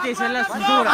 Mete se la cintura.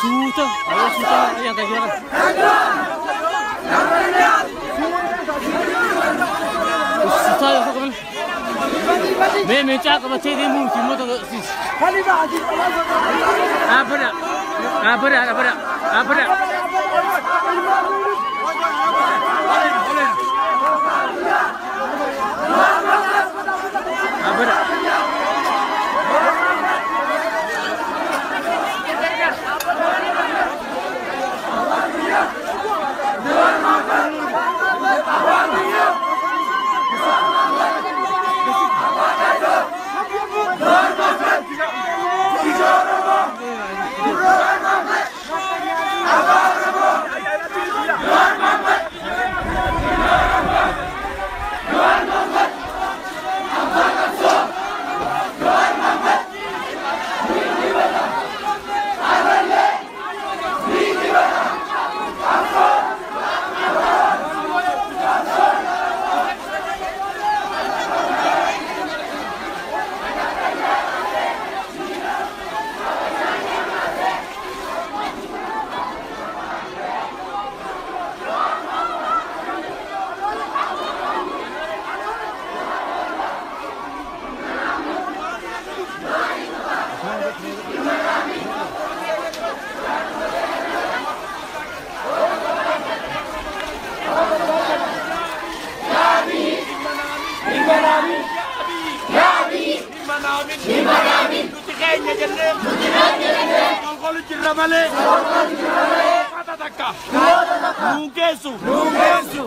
Suto, ayo suto yang kayak gimana? Suto ya kok kan? Me cak apa cek dia mungkin mau tuh sis. Apa dah?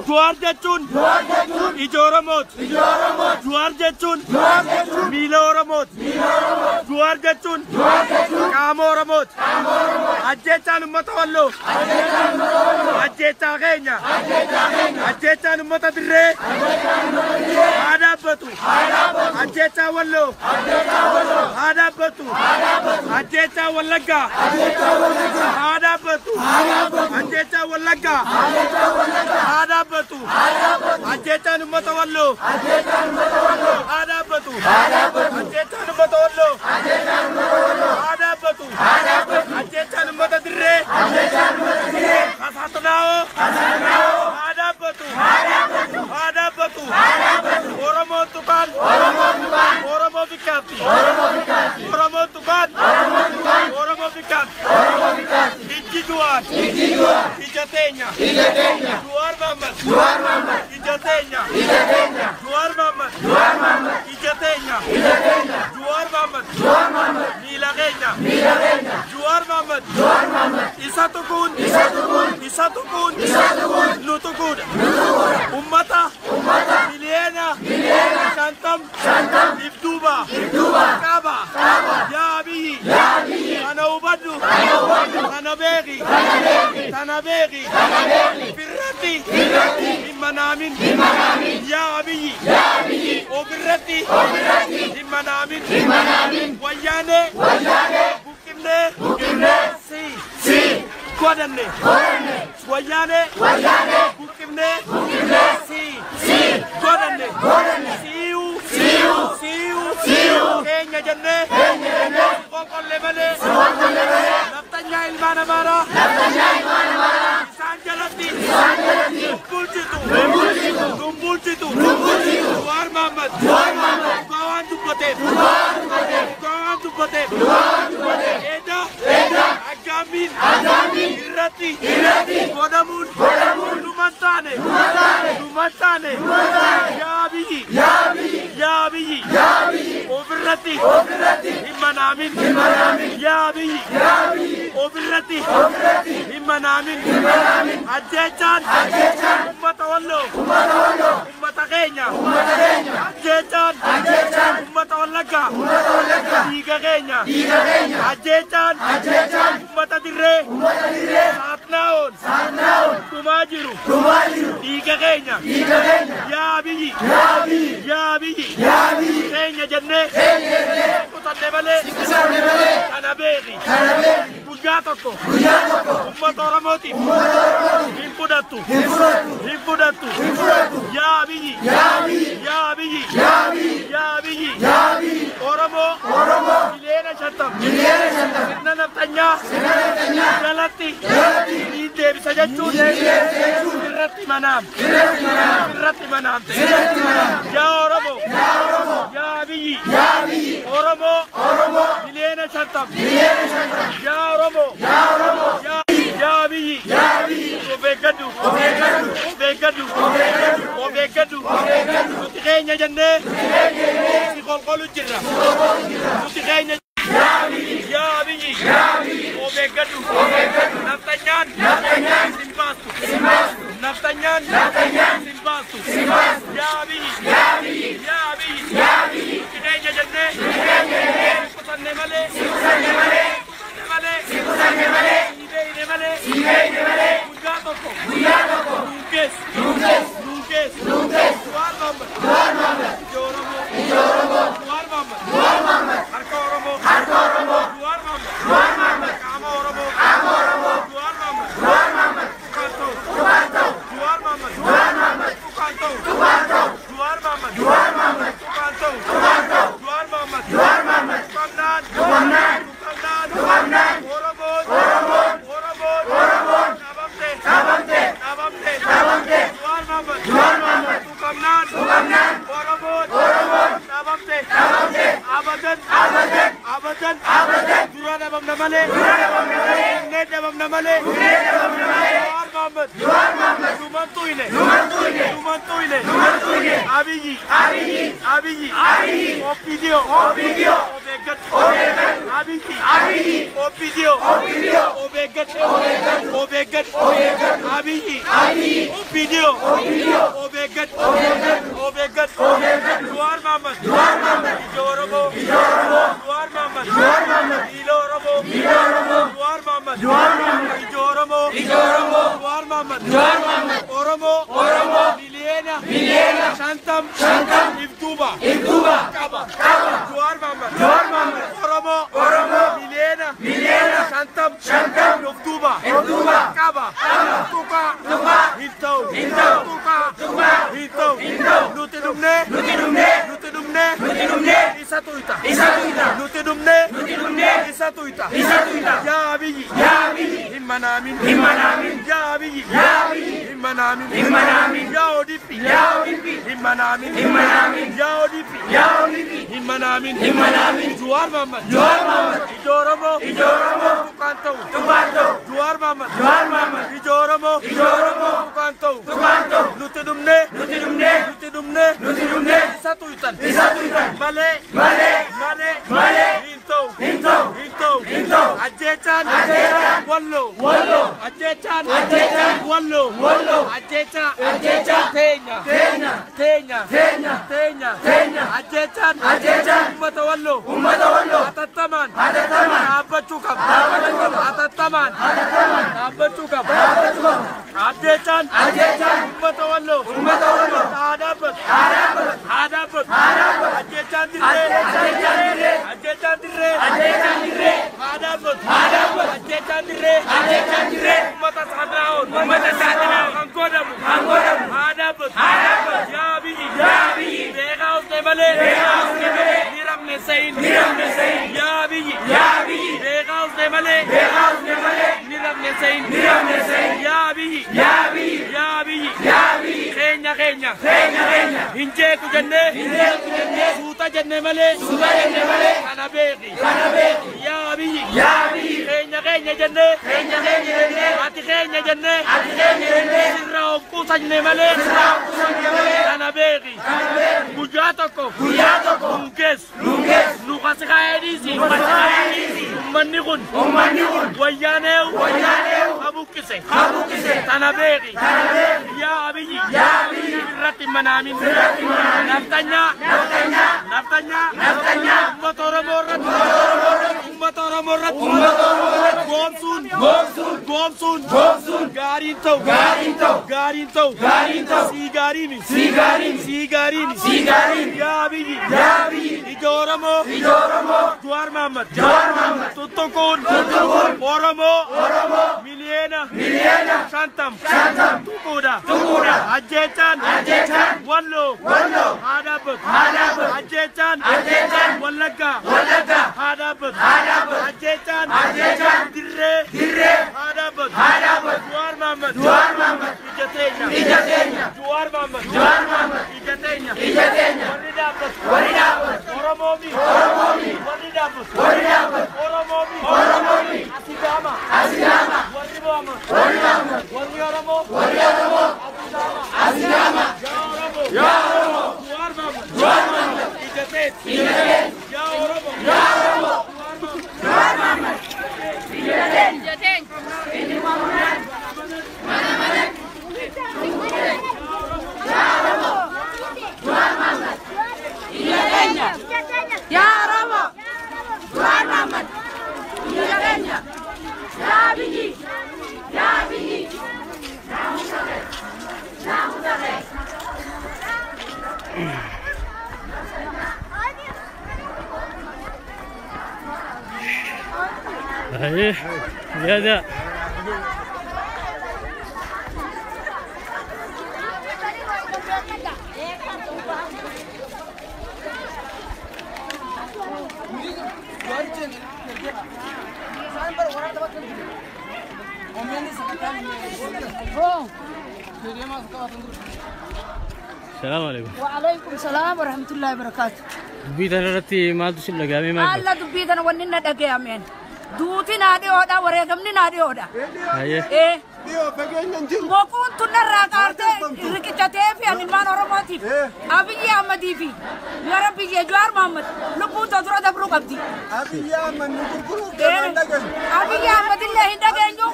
Juar jechun, Ijoromot, Juar jechun, Miloromot, Juar jechun, Kamoromot, Ajechan Matawallo, Ajechan Kenya, Ajechan Matadre, Adabatu, Ajechan Wallo, Adabatu, Ajechan Wallaga, Adabatu, Ajechan Wallaga, Adabatu, Ajechan Matawallo, Adabatu, Ajechan Matawallo, Adabatu, Ajechan Matadre, Kasatanao, Adabatu, Oromo Tukan, Oromo Vikati, Oromo Tukan, Oromo Vikati, Ijiduan, Ijatenya, Juar Mamat, Ijatenya, Juar Mamat, Ijatenya, Juar Mamat, Milagenya, Juar Mamat, Isatukun, Lutukun, Ummata, Miliena, Shantam, Ibduba, Kaba, Yabi, Anaubadu, Tanaberi, Birrati, Imanamin, Yabi, Obirati, Imanamin, Wayane, Bukimne, Si, Guadane, Wayane, Bukimne, Si, Guadane, Siu, Kenya Jane, Pokon Lebale, Naftanya Ilmana, Sanjalati, Tumpulcitu, Juar Mamat, Kawan Tupate, Eda, Agamin, Irati, Godamun, Lumantane, Yabi, Overrati, Imanamin, Yabi, ofirratti himmanaamin ajjechaan ummata walloo ummata keenya ajjechaan ummata wallaggaa dhiiga keenya ajjechaan ummata dirree saatnaa'oon dhumaa jiru dhiiga keenya yaa biyyi keenya jennee kutanne malee kana beeki guyyaa tokko ummata oromootiif hin fudhattu yaa biyyi oromoo miliyoona 50 sirna naftanyaa jalatti niin deebisa jechuun irratti manaamte yaa oromoo yaa biyyi oromoo miliyoona 50 yaa oromoo yaa biyyi obeeggadu nuti keenya jennee si qolqolu jirra nuti keenya yaa biyyi obeeggadu naftanyaan simbaastu yaa biyyi nuti keenya jennee kutanne malee guyyaa tokko Lunges Juwar Mohammed harka Oromoo Juwar Mohammed qaama Oromoo Juwar Mohammed Juwar Mohammed Juwar Mohammed abadan duraan dhabamna malee inneen dhabamna malee Juwar Mohammed dumantuine Abiyyi Oppidio obeeggatu Abiyyi Oppidio obeeggatu Abiyyi Oppidio obeeggatu Juwar Mohammed ija Oromoo Juwar Mohammed ila Oromoo Juwar Mohammed ija Oromoo Juwar Mohammed Oromoo miliyoona 50 iftuuba qaba Juwar Mohammed Oromoo miliyoona 50 iftuuba qaba tuqa hinta'u nuti dhumne isa tuyta nuti dhumne isa tuyta yaa biyyi himmanaamin yaa biyyi himmanaamin yaa odippi himmanaamin yaa odippi himmanaamin Juwar Mohammed ija Oromoo tuqaan ta'u Juwar Mohammed ija Oromoo tuqaan ta'u nuti dhumne isa tuytan malee hinta'u ajjechaan walloo ajjechaan walloo ajjechaan teenya ajjechaan ummata walloo hatattamaan dhaabbachuu qaba ajjechaan ummata walloo haa dhaabbatu ajjechaan dirree haa dhaabbatu ajjechaan dirree ummata saatnaa'oon kan godhamu haa dhaabbatu yaa biyyi beekaa ofne malee ni rabne sayin yaa biyyi beekaa ofne malee ni rabne sayin yaa biyyi keenya hinjeeku jennee suuta jenne malee kana beeki yaa biyyi keenya jennee ati keenya jennee sirra of qusanne malee kana beeki guyyaa tokko lunges nu kasikaayediisi Ummanni kun wayyaanee habukkise tanabegi ya abiyyi irratti manaamin naftanya ummata Oromoo irratti goomsuun gaariin ta'u siigaariin ya abiyyi ija Oromoo Jawaar Mohammad tuttuquun Oromoo miliyeena shantam tuquudha ajjeechaan walloo haa dhaabbatu ajjeechaan wallaggaa haa dhaabbatu ajjeechaan dirree haa dhaabbatu Jawaar Mohammad ija teenya Jawaar Mohammad ija teenya warri dhaabbatu Oromoo warri dhaabbatu Oromoo Asidaama warri Mohammad warri Oromoo Asidaama ya Oromoo Jawaar Mohammad ija teenya ya Oromoo Jawaar Mohammad ija teenya زيادة السلام عليكم. وعليكم السلام ورحمة الله وبركاته. بيتنا رتي ما تسول لقامي ما. الله بيتنا وننا دقيامين. دوتي نادي هذا وريكمني نادي هذا. إيه. Mokun tunar rakarte rikicate fi animan oromati abiy ahmadi fi ya rabbi ye Jawaar Mohammad lubu tadra dabru qabdi abiy ahmad nugurguru abiy ahmad illa hindagenyo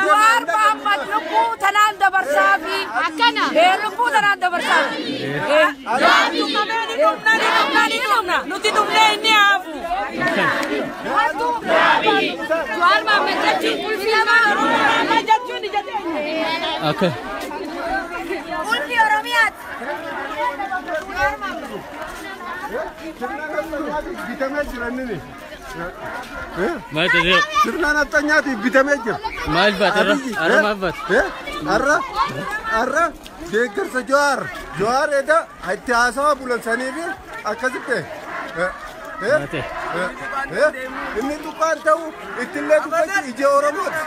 Jawaar Mohammad lubu tanan dabarsa fi akana lubu tanan dabarsa numna nuti dumne inni afu watu Jawaar Mohammad jatti kulfilama Okay. Ulfi Oromiyat. ما تدري. Sirna tanyati bitamee jira. ما البات أرى ما البات. Arra deeggarsa Jawaar eda itti haasawa bulansanii fi akkasitti. Mate. Inni dubbaan ta'u ittillee dubbatti ija Oromooti.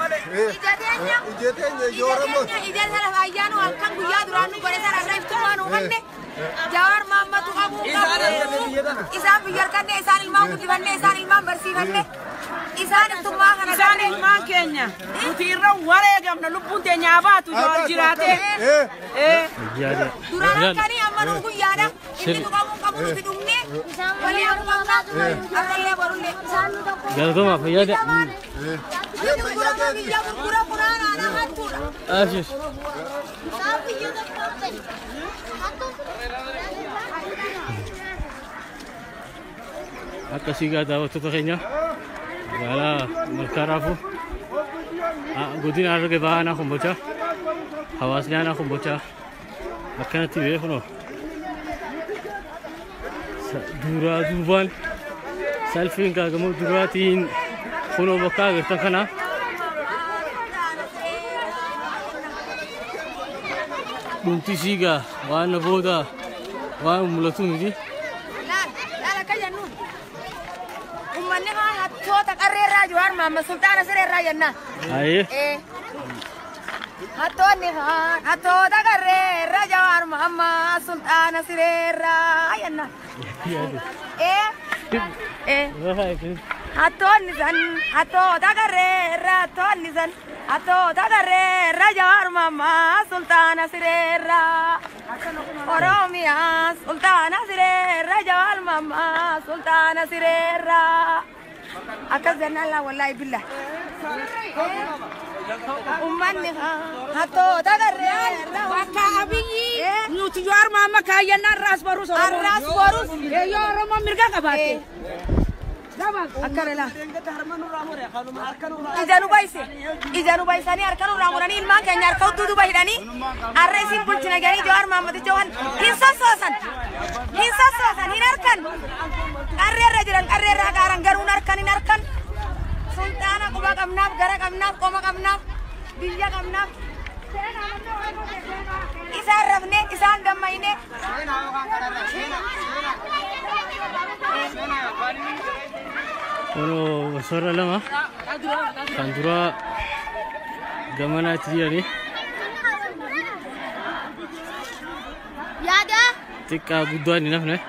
Ija teenya ija Oromooti. Ija sana faayyaanu akkan guyyaa duraan nu godhe sana irraa iftumaan uumanne Jawaar Mohammad qabuu isaan biyyarkanne isaan ilmaan guddifanne isaan ilmaan barsiifanne isaan iftummaa kana isaan ilmaan keenya nuti irra wareegamna lubbuun teenya abaatu Jawaar jiraate duraan akkanii amma nu guyyaadha inni nu qabu nuti dhumne walii hammaamna arrallee borullee قالكم فيادة. أشيش. Akka sigaa daawwattoota keenya magaalaa Malkaaraafuu godina Harargee Bahaa Kombolchaa hawaasni aanaa Kombolchaa akkanatti beekunoo duraa duubaan salfiin kaagamoo duraatiin kunoo bakka agartan kana dhumti siigaa waan na booda waan mul'atu miti. Jawaar Mohammad Sultaan Sirreerraa jenna. Hattoota qarreerra Jawaar Mohammad Sultaan Sirreerraa jenna. Hattoonni san hattoota qarreerra Jawaar Mohammad Sultaan Sirreerraa. Oromiyaa Sultaan Sirreerra Jawaar Mohammad Sultaan Sirreerraa. أكذبنا الله والله بالله أمني هاتو تغرّي وكا أبي نوتيار ماما كاينا الراس بروس يا رما مرقا قباتي أكرلا إذا نبايساني أركانو راموراني المان كان يركض دودو بايداني الرئيسين بولتنا جاني جوار محمد جوان هنسا سوسن هنركن أرير رجلان أرير هكارن غرون أركن سلطانا كوبا كمناف غرا كمناف كوما كمناف بيجا كمناف إسان رفني إسان دميني Kalau besar lama, kantura gamana dia ni. Ya ada. Tika guduan ni nak.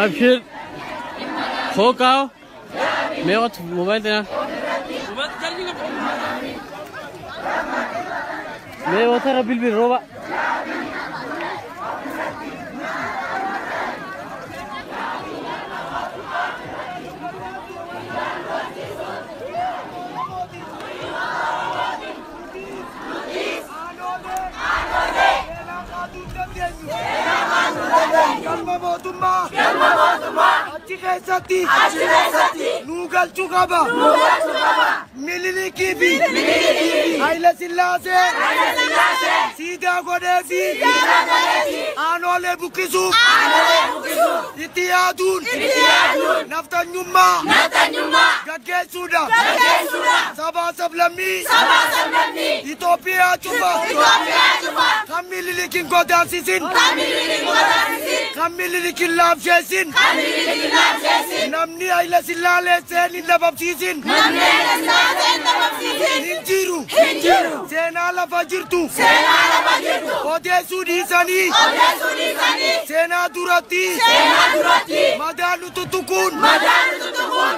Abshir, हो काओ, मैं वो मोबाइल देना, मैं वो थारा बिल रोबा, Nugal Chukaba, Milili Kibi, Haile Selassie, Sida Godevi, Anole Bukisu, Itiadun, Naftanyuma, Gagesuda, Sabah Sablami, Ethiopia Chuba, Kamili Kingodan Sisin, Kamili Kilab Jasin, Namni Haile Selassie in the baptism, Injiru, Sena Fajirtu, Odesudi Sani, Sena Durati, Madanu Tutukun,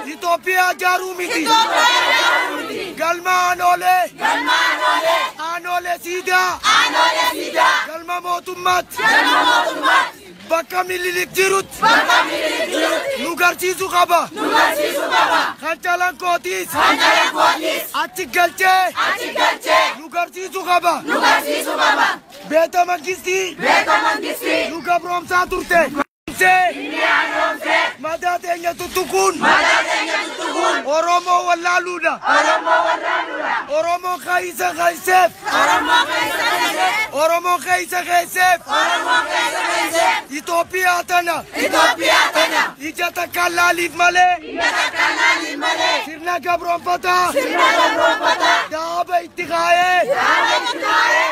Ethiopia Jarumiti, Galma Anole Sida, Galma Motumat, Baka Mililik Jirut, Nugarci Sukaba, Kancalan Kotis, Acik Galce, Nugarci Sukaba, Beta Mangisti, Nugabrom Saturte, Madatenya Tutukun, Oromo Walaluda, Oromo Kaisa Kaisef, Oromo Kaisa Kaisef, Ethiopia Tana, Ijata Kalalif Male, Sirna Gabrom Pata, Daba Itikae,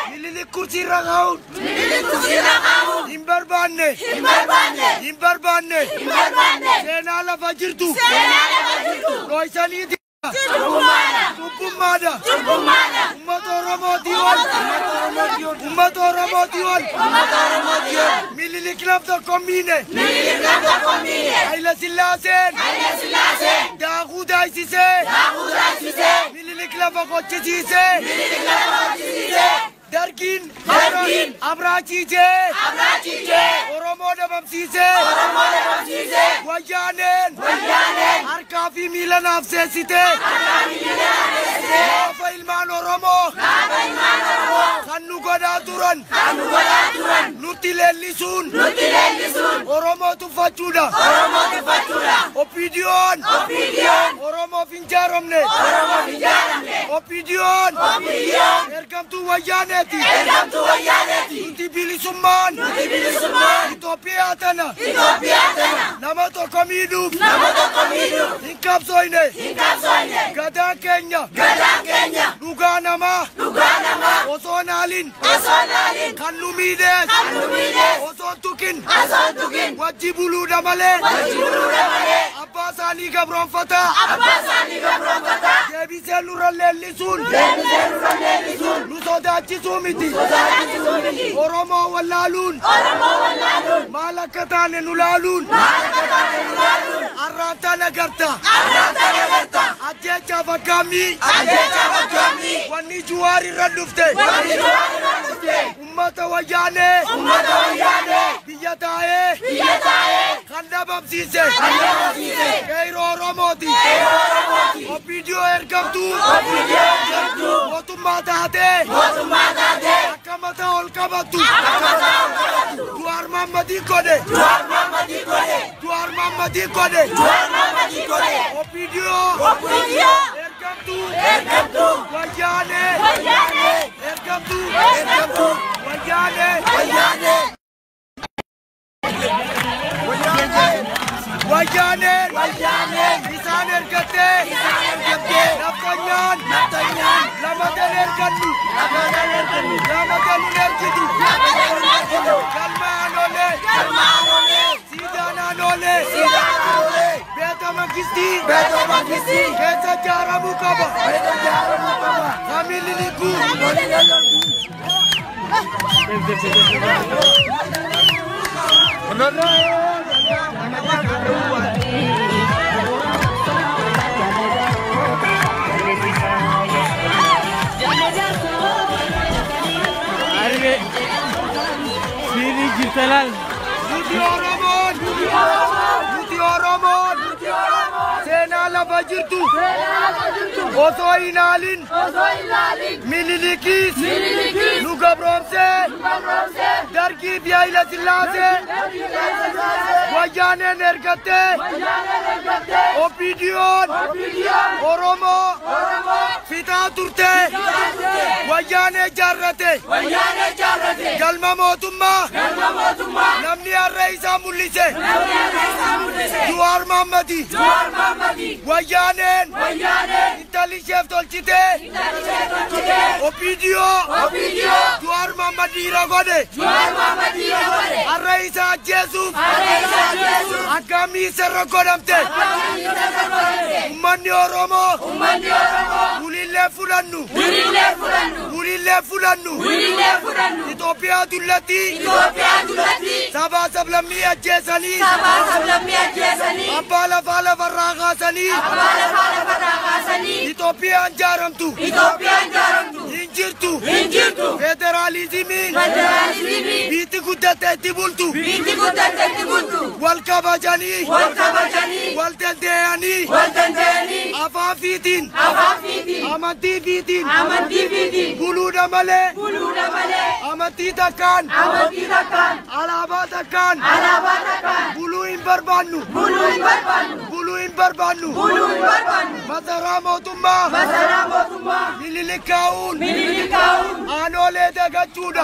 Milili Kursi Ragaun, Imberbane, Sena La Fajirtu, Roisani Tumpumada, Ummato Ramotiol, Milili Club the Combine, Haile Selassie, Dahuda Sise, Milili Club of Cochise, Darkin, Abrachiche, Oromo de Bamsise, Wajanen, Arkafi Milan of Sesite, Ilman Oromo, Kanugoda Turan, Nutile Lisun, Oromo to Fachuda, Opidion, finjaaramne Opidiyoon ergamtuu wayyaaneeti nuti bilisummaan Itoophiyaa tana nama tokko miidhuuf hin qabsoofne gadaan keenya dhugaa namaa osoo naalin kan nu miidhees osoo tukin wajji buluudha malee abbaa isaanii gabroonfataa deebisee nurra leellisuun nu sodaachisuu miti Oromoo wallaaluun maal akka taane nu laaluun arraantaan agarta ajjeechaaf akkaamii wanni Jawaar irra dhufte ummata wayyaanee biyya taa'ee kan dhabamsiise qeerroo Oromooti Opidiyoo ergamtuu mootummaa taatee akka mataa ol qabattu Jawaar Mohammadii godhe Opidiyoo ergamtuu wayyaanee ergamtuu wayyaanee isaan ergattee naftanyaan lamadan ergannu lamadan ergitu galmaan olee siidaan olee beeta mangistii keessa ijaaramuu qaba familli ligguu Nuti Oromoon seenaa lafa jirtu osoo hin haalin Minilikiis nu gabroomsee Dargii fi Haayile Sillaasee wayyaaneen ergattee Opidiyoon Oromoo fixaa turte wayyaanee jaarrate galma mootummaa namni harree isaa mul'ise Jawaar Mohammadii wayyaaneen intalli isheef tolchite Opidiyoo Jawaar Mohammadii dhiira godhe harree isaa ajjeesuuf akkamii isarra godhamte ummanni Oromoo ulillee fudhannu Itoophiyaa dullatti sabaa sablammii ajjeesanii abbaa lafaa lafarraa kaasanii Itoophiyaan jaaramtu hin jirtu federaalizimiin biitti guddatte itti bultu wal kabajanii wal dandeeyanii afaan fiitiin amantii fiitiin buluudha malee amantii takkaan alaabaa takkaan buluu hin barbaannu masaraa mootummaa mililikkaa'uun aanoolee dagachuudha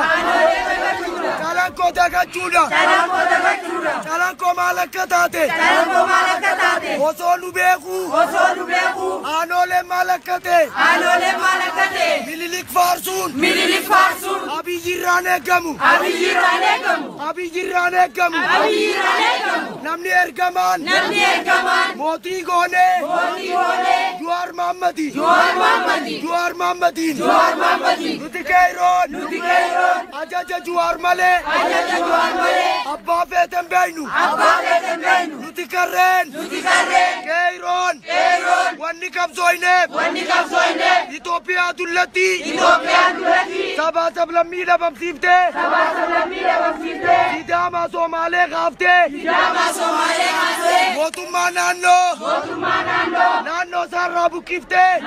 calankoo dagachuudha calankoo maal akka taate osoo nu beekuu aanoolee maal akka ta'e mililik faarsuun abiyyirraan eeggamu namni ergamaan mootii goonee Jawaar Mohammadiin nuti qeerroon ajaja Jawaar malee abbaa feeten beeynu nuti karreen qeerroon wanni qabsooyneef Itoophiyaa dullatti sabaa sablammii dhabamsiiftee Sidaamaa Somaalee kaaftee mootummaa naannoo isaarraa buqqiftee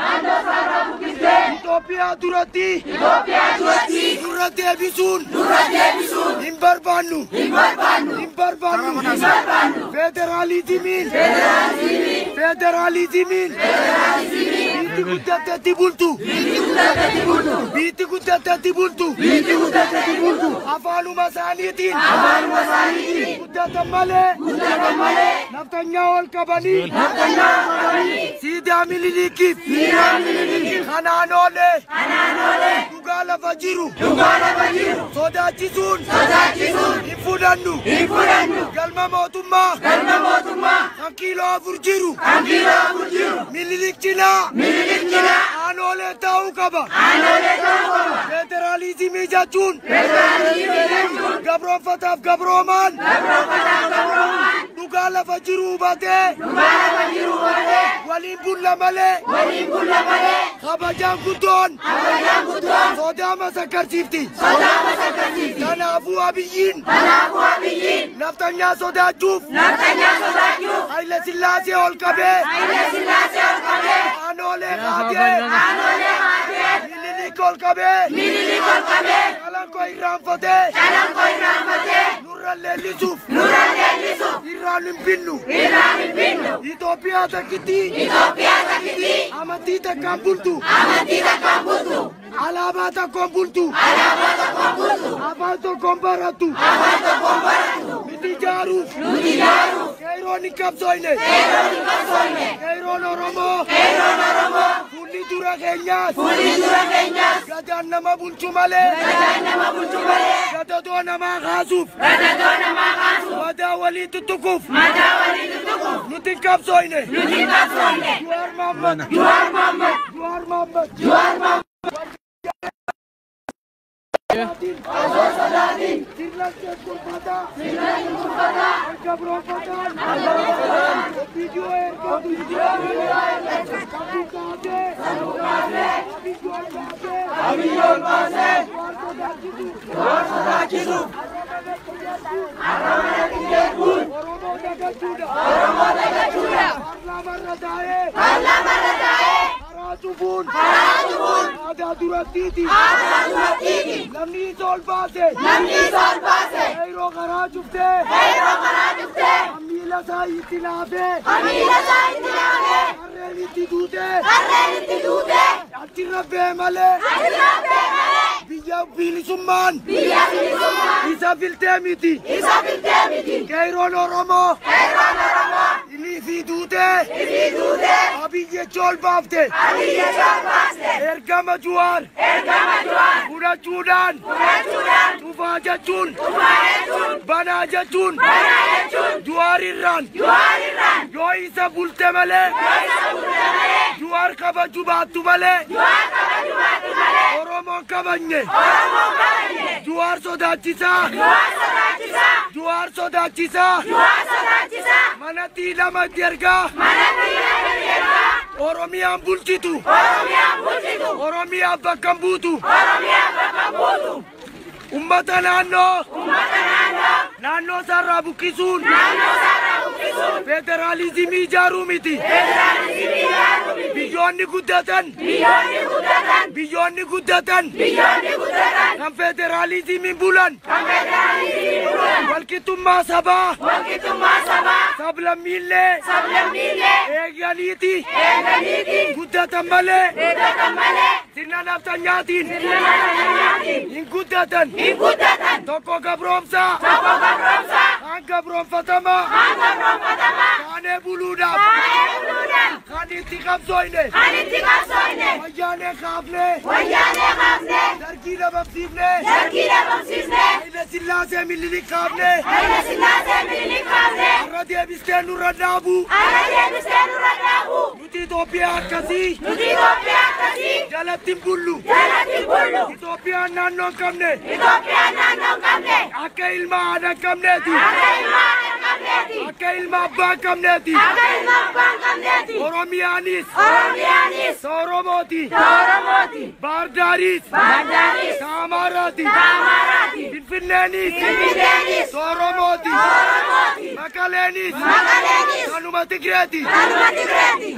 Itoophiyaa duratti nurra deebisuun hin barbaannu federaalizimiin Federalizimiin biitti guddatetti bultu. Biitti guddatetti bultu. Afaanuma isaaniitiin guddatan malee naftanyaa ol qabanii siidaa Minilikiif kanaan oolee dhugaa lafa jiru sodaachisuun hin fudhannu galma mootummaa kan kiiloo afur jiru Minilik cinaa aanoolee ta'uu qaba. Federalizimii jechuun gabroonfataaf gabroomaan dhugaa lafa jiru hubatee waliin bulla malee kabajaan guddoon sodaa masakkarsiifti. Kanaafuu Abiyyiin naftanyaa sodaachuuf Haile Sillaasee ol qabee aanoolee qaatee Minilik ol qabee Calanqoo irraanfatee nurra leellisuuf irraan hin binnu. Itoophiyaa takkitti amantii takkaan bultu. Alaabaa tokkoon bultu. Afaan tokkoon barattu. Miti ijaaruuf qeeroon hin qabsoofne. Qeeroon Oromoo fuulli dura keenyaas gadaan nama bulchu malee gadadoo namaa kaasuuf madaa walii tuttuquuf nuti hin qabsoofne. Jawaar Mohaammed. Ada duratiti. Namni sol baase. Heiro karaa jufte. Amila saa itti laafe. Harreen itti duute. Ati rabbee malee. Biyya bilisummaan. Isa filtee miti. Qeeroon Oromoo. Inni fi duute. Abiyye chol baafte. Ergama Jawaar fudhachuudhaan tufaa jechuun banaa jechuun Jawaar irraan yoo isa bulte malee Jawaar kabaju baattu malee Oromoon kabajne. Jawaar sodaachisaa manatti lamatti ergaa Oromiyaan bulchitu. Oromiyaa bakka buutu. Ummata naannoo sarraa buqqisuun federalizimii ijaaruu miti. Biyyoonni guddatan kan federalizimiin bulan walqixxummaa sabaa sablammiillee eeganiiti guddatan malee sirna naftanyaatiin hin guddatan. Tokko gabroomsaa kan gabroonfatamaa kaanee buluudhaaf kan itti qabsoofne wayyaanee kaafne dargii dhabamsiifne Haile Sillaasee Minilik kaafne har'a deebistee nurra dhaabu. Nuti Itoophiyaa akkasii jalatti hin bullu. Itoophiyaan naannoo hin qabne akka ilma aadaa hin qabneeti. Akka ilma abbaa hin qabneeti. Oromiyaanis Oromooti. Baardaaris Amaaraati. Finfinneenis Oromooti. Maqaleenis kanuma Tigreeti.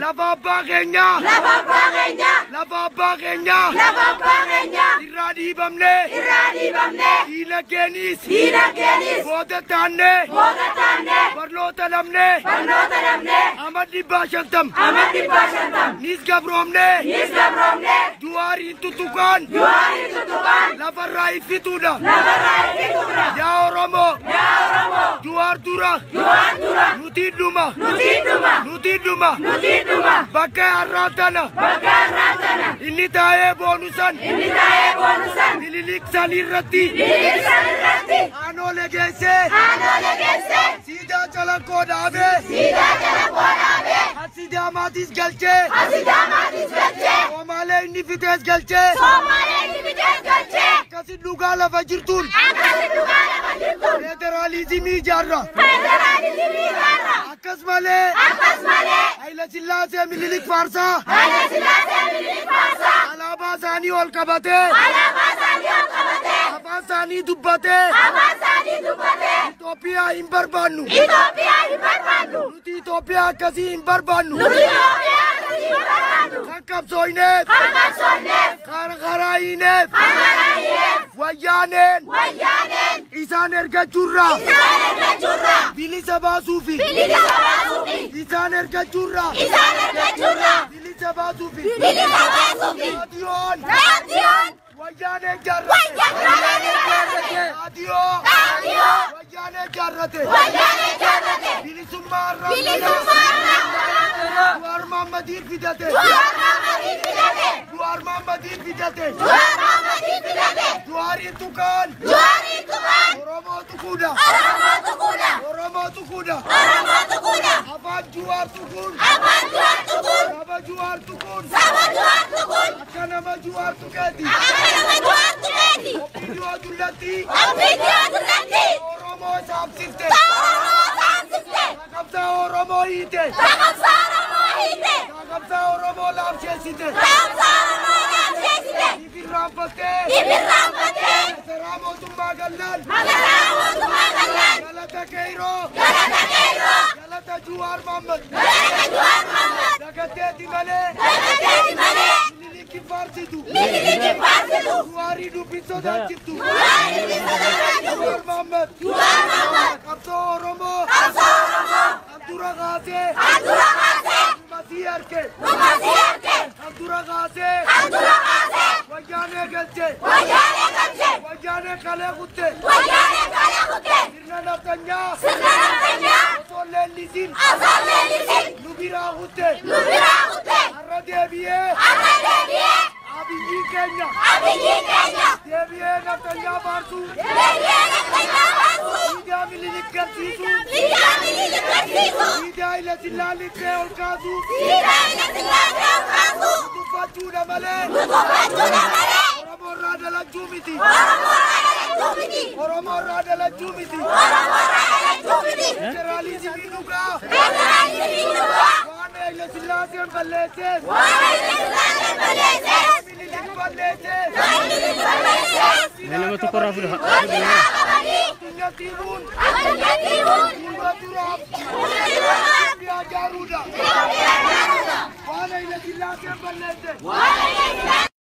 Lafa abbaa keenya. Lafa abbaa keenya. Lafa abbaa keenya. Lafa abbaa keenya. Irraa dhiibamne. Irraa dhiibamne. Diinagdeenis. Diinagdeenis. Booda taanne. Booda taanne. Barnoota dhabne. Barnoota dhabne. Amad dhibbaa shantam. Amad dhibbaa shantam. Nis gabroomne. Nis gabroomne. Juwaariin tuttuqaan. Juwaariin tuttuqaan. Lafarraa iffituudha. Lafarraa iffituudha. Yaa Oromoo. Yaa Oromoo. Juwaar dura. Juwaar dura. Nuti dhuma. Nuti dhuma. Nuti dhuma. Nuti dhuma. Bakka har'aa tana. Bakka har'aa tana. Inni taa'ee boonusan. Inni taa'ee boonusan. Bililiksan irratti. Bililiksan irratti. Aanoolee geessee. Aanoolee geessee. Siidaa calaqqoo dhaabee. Siidaa calaqqoo dhaabee. Asidaamaatis galchee. Asidaamaatis galchee. Somaalee inni fitees galchee. Somaalee inni fitees galchee. Akkasi dhugaa lafa jirtuun. Akkasi dhugaa lafa jirtuun. Federaalizimii ijaarra. Federaalizimii ijaarra. Akkasumalee. Akkasumalee. Haile Sillaasee Minilik faarsaa. Haile Sillaasee Minilik faarsaa. Alaabaa isaanii ol qabatee. Alaabaa isaanii ol qabatee. Afaan isaanii dubbatee. Afaan isaanii dubbatee. Itoophiyaa hin barbaannu. Itoophiyaa hin barbaannu. Nuti Itoophiyaa akkasii hin barbaannu. Nuti Itoophiyaa akkasii hin barbaannu. Kan qabsooyneef. Kan qabsooyneef. Kan karaayineef. Kan karaayineef. Wayyaaneen. Wayyaaneen. Isaan ergachuurraa. Isaan ergachuurraa. Bilisa baasuufi. Bilisa baasuufi. Isaan ergachuurraa. Isaan ergachuurraa. Bilisa baasuufi. Bilisa baasuufi. Raadiyoon. Raadiyoon. Wayyaaneen jaarrate. Wayyaaneen jaarrate. Raadiyoo. Raadiyoo. Wayyaaneen jaarrate. Wayyaaneen jaarrate. Bilisummaa irraa. Bilisummaa irraa. Juwaar Mahammadiin fidate. Juwaar Mahammadiin fidate. Juwaar Mahammadiin fidate. Juwaar Mahammadiin fidate. Juwaariin tuqaan. Juwaariin tuqaan. Oromoo tuquudha. Oromoo tuquudha. Oromoo tuquudha. Oromoo tuquudha. Afaan Juwaar tuquun. Afaan Juwaar tuquun. Saba Juwaar tuquun. Saba Juwaar tuquun. Akka nama Juwaar tuqeeti. Akka nama Juwaar tuqeeti. Obbidiyoo dullatti. Obbidiyoo dullatti. Oromoo saamsifte. Oromoo saamsifte. Qabsaa Oromoo hiite. Qabsaa Oromoo hiite. Qabsaa Oromoo laamsheessite. Qabsaa Oromoo laamsheessite. Ibirraanfattee. Ibirraanfattee. Masaraa mootummaa gallaan. Masaraa mootummaa gallaan. Galata Keyroo. Galata Keyroo. Galata Juwaar Mahammad. Galata Juwaar Mahammad. Dagateeti malee. Dagateeti malee. Minilik faarsitu. Minilik faarsitu. Juwaarii dubbii sodaachiftu. Juwaarii dubbii sodaachiftu. Juwaar Mahammad. Juwaar Mahammad. Qabsoo Oromoo. Qabsoo Oromoo. Handura kaasee. Handura kaasee. Masii harke. Masii harke. Handura kaasee. Handura kaasee. Wayyaanee galchee. Wayyaanee galchee. Wayyaanee kalee kutte. Wayyaanee kalee kutte. Sirna naftanyaa. Sirna naftanyaa. Osoo leellisiin. Osoo leellisiin. Nu biraa kutte. Nu biraa kutte. Har'a deebi'ee. Har'a deebi'ee. Abiyyi keenya. Abiyyi keenya. Deebi'ee naftanyaa baarsuu. Deebi'ee naftanyaa baarsuu. Siidaa Minilik garsiisuu. Siidaa Minilik garsiisuu. Siidaa Haile Sillaasee ol kaasuu. Siidaa Haile Sillaasee ol kaasuu. Tuffachuudha malee. Tuffachuudha malee. Oromoo irraa dalachuu miti. Oromoo irraa dalachuu miti. Oromoo irraa dalachuu miti. Oromoo irraa dalachuu miti. Federaalizimii dhugaa. Federaalizimii dhugaa. Waan Haile Sillaaseen balleesseef. Waan Haile Sillaaseen balleesseef. Minilik balleesseef. Minilik balleesseef. Nama tokko irraa fuudha. Walirraa qabanii. Addunyatti himuun. Addunyatti himuun. Fuula duraaf. Fuula duraaf. Itoophiyaa ijaaruudha. Itoophiyaa ijaaruudha. Waan Haile Sillaaseen balleesse. Waan Haile Sillaaseen